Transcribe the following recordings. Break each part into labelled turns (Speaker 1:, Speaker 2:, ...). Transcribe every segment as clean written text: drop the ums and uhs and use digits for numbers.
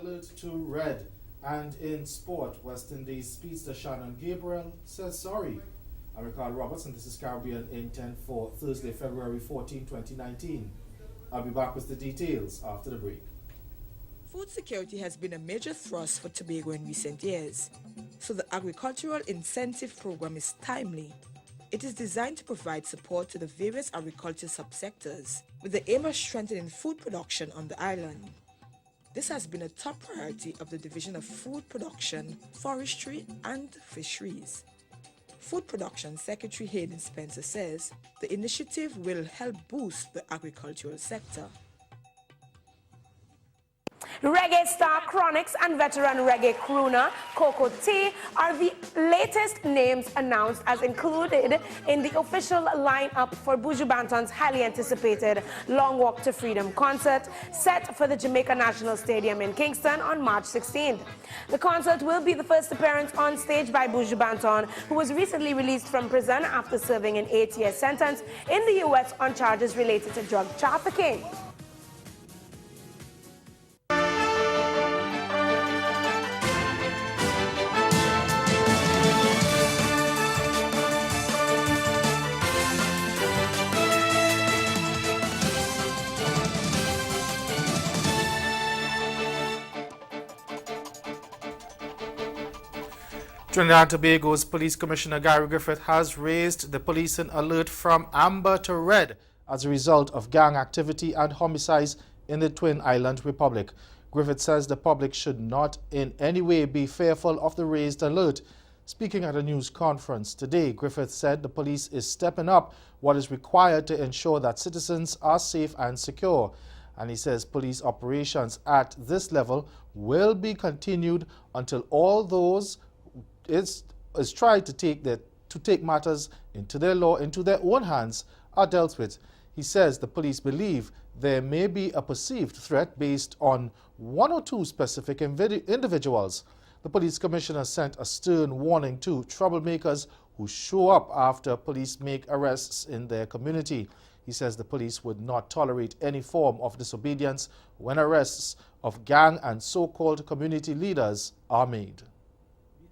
Speaker 1: alert to red. And in sport, West Indies speedster Shannon Gabriel says sorry. I'm Ricardo Roberts, and this is Caribbean Intent for Thursday, February 14, 2019. I'll be back with the details after the break.
Speaker 2: Food security has been a major thrust for Tobago in recent years, so the Agricultural Incentive Program is timely. It is designed to provide support to the various agriculture subsectors with the aim of strengthening food production on the island. This has been a top priority of the Division of Food Production, Forestry and Fisheries. Food Production Secretary Hayden Spencer says the initiative will help boost the agricultural sector.
Speaker 3: Reggae star Chronixx and veteran reggae crooner Coco T are the latest names announced as included in the official lineup for Buju Banton's highly anticipated Long Walk to Freedom concert set for the Jamaica National Stadium in Kingston on March 16th. The concert will be the first appearance on stage by Buju Banton, who was recently released from prison after serving an 8-year sentence in the U.S. on charges related to drug trafficking.
Speaker 1: Trinidad and Tobago's Police Commissioner Gary Griffith has raised the policing alert from amber to red as a result of gang activity and homicides in the Twin Island Republic. Griffith says the public should not in any way be fearful of the raised alert. Speaking at a news conference today, Griffith said the police is stepping up what is required to ensure that citizens are safe and secure. And he says police operations at this level will be continued until all those is tried to take matters into their own hands are dealt with. He says the police believe there may be a perceived threat based on one or two specific individuals. The police commissioner sent a stern warning to troublemakers who show up after police make arrests in their community. He says the police would not tolerate any form of disobedience when arrests of gang and so-called community leaders are made.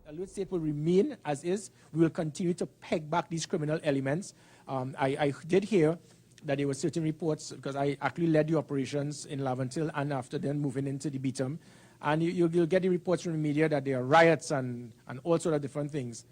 Speaker 4: Alert state will remain as is. We will continue to peg back these criminal elements. I did hear that there were certain reports, because I actually led the operations in Laventille and after then moving into the Beetham. And you'll get the reports from the media that there are riots and all sorts of different things.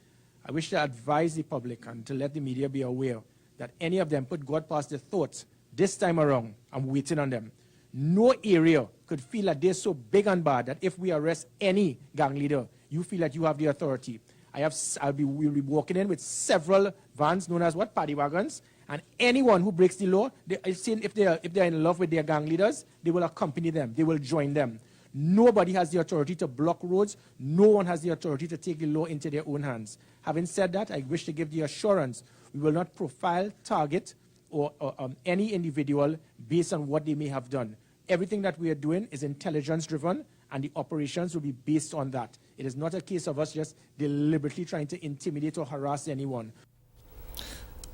Speaker 4: I wish to advise the public and to let the media be aware that any of them put God past their thoughts this time around. I'm waiting on them. No area could feel that they're so big and bad that if we arrest any gang leader, you feel that you have the authority. We'll be walking in with several vans known as what? Paddy wagons. And anyone who breaks the law, if they're in love with their gang leaders, they will accompany them. They will join them. Nobody has the authority to block roads. No one has the authority to take the law into their own hands. Having said that, I wish to give the assurance we will not profile, target, or any individual based on what they may have done. Everything that we are doing is intelligence-driven, and the operations will be based on that. It is not a case of us just deliberately trying to intimidate or harass anyone.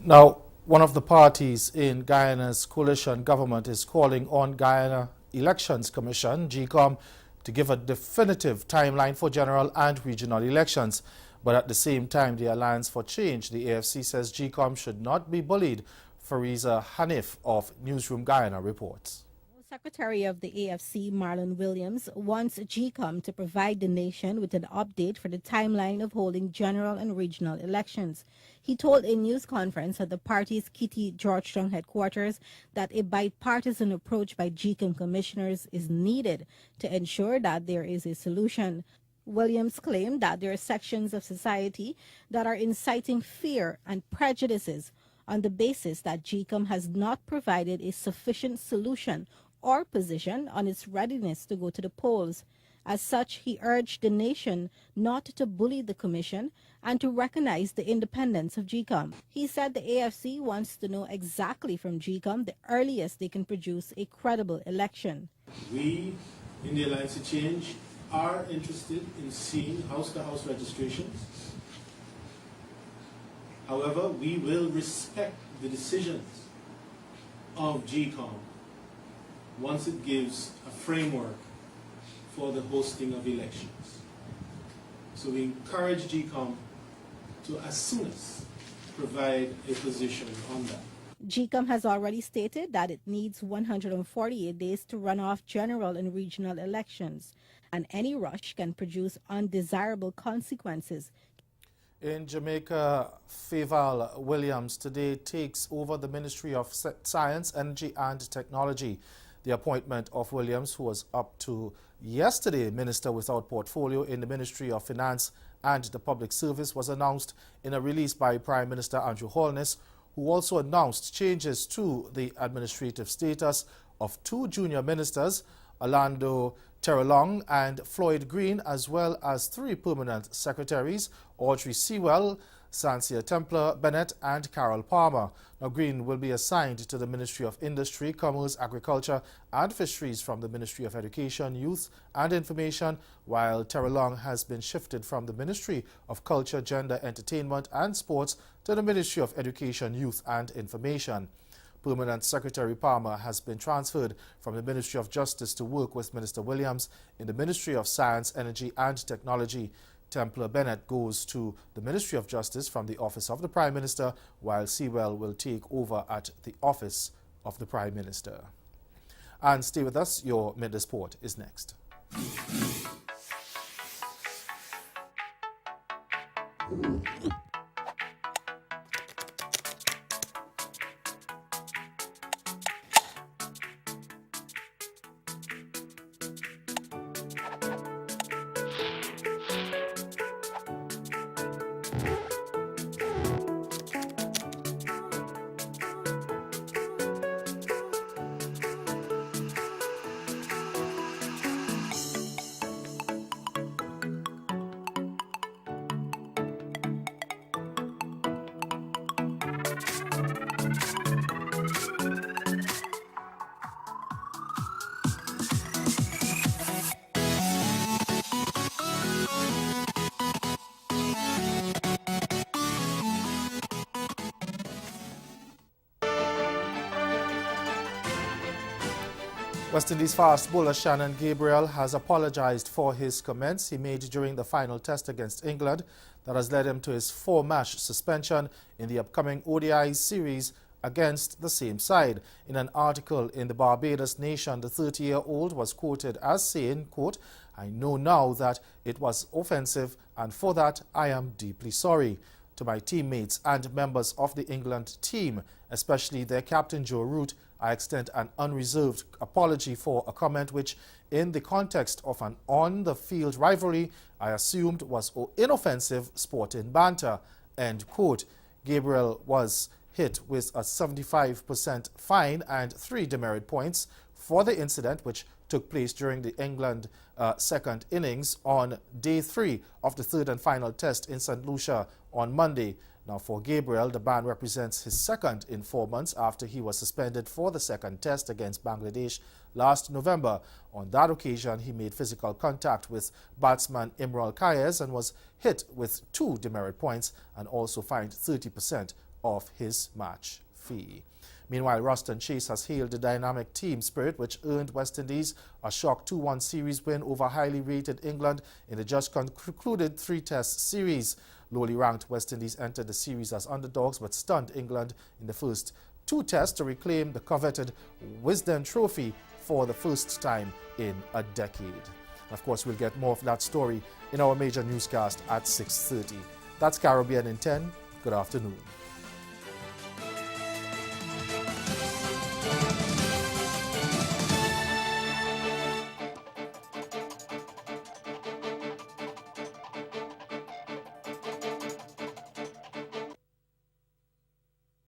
Speaker 1: Now, one of the parties in Guyana's coalition government is calling on Guyana Elections Commission, GECOM, to give a definitive timeline for general and regional elections. But at the same time, the Alliance for Change, the AFC, says GECOM should not be bullied. Fariza Hanif of Newsroom Guyana reports.
Speaker 5: Secretary of the AFC, Marlon Williams, wants GECOM to provide the nation with an update for the timeline of holding general and regional elections. He told a news conference at the party's Kitty Georgetown headquarters that a bipartisan approach by GECOM commissioners is needed to ensure that there is a solution. Williams claimed that there are sections of society that are inciting fear and prejudices on the basis that GECOM has not provided a sufficient solution or position on its readiness to go to the polls. As such, he urged the nation not to bully the commission and to recognize the independence of GECOM. He said the AFC wants to know exactly from GECOM the earliest they can produce a credible election.
Speaker 6: We in the Alliance for Change are interested in seeing house-to-house registrations. However, we will respect the decisions of GECOM once it gives a framework for the hosting of elections. So we encourage GCOM to, as soon as, provide a position on that.
Speaker 5: GCOM has already stated that it needs 148 days to run off general and regional elections, and any rush can produce undesirable consequences.
Speaker 1: In Jamaica, Fayval Williams today takes over the Ministry of Science, Energy and Technology. The appointment of Williams, who was up to yesterday Minister without portfolio in the Ministry of Finance and the Public Service, was announced in a release by Prime Minister Andrew Holness, who also announced changes to the administrative status of two junior ministers, Orlando Terrelong and Floyd Green, as well as three permanent secretaries, Audrey Sewell, Sancia Templar Bennett and Carol Palmer. Now, Green will be assigned to the Ministry of Industry, Commerce, Agriculture and Fisheries from the Ministry of Education, Youth and Information, while Terrelong has been shifted from the Ministry of Culture, Gender, Entertainment and Sports to the Ministry of Education, Youth and Information. Permanent Secretary Palmer has been transferred from the Ministry of Justice to work with Minister Williams in the Ministry of Science, Energy and Technology. Templar Bennett goes to the Ministry of Justice from the Office of the Prime Minister, while Sewell will take over at the Office of the Prime Minister. And stay with us, your Midday Sport is next. West Indies fast bowler Shannon Gabriel has apologized for his comments he made during the final test against England that has led him to his 4-match suspension in the upcoming ODI series against the same side. In an article in the Barbados Nation, the 30-year-old was quoted as saying, quote, "I know now that it was offensive, and for that I am deeply sorry. To my teammates and members of the England team, especially their captain Joe Root, I extend an unreserved apology for a comment which, in the context of an on-the-field rivalry, I assumed was inoffensive sporting banter," end quote. Gabriel was hit with a 75% fine and 3 demerit points for the incident, which took place during the England second innings on day 3 of the third and final test in St. Lucia on Monday. Now, for Gabriel, the ban represents his second in 4 months after he was suspended for the second test against Bangladesh last November. On that occasion, he made physical contact with batsman Imral Kayes and was hit with 2 demerit points and also fined 30% of his match fee. Meanwhile, Ruston Chase has hailed the dynamic team spirit which earned West Indies a shock 2-1 series win over highly rated England in the just concluded 3-test series. Lowly ranked West Indies entered the series as underdogs but stunned England in the first 2 tests to reclaim the coveted Wisden Trophy for the first time in a decade. And of course, we'll get more of that story in our major newscast at 6:30. That's Caribbean in 10. Good afternoon.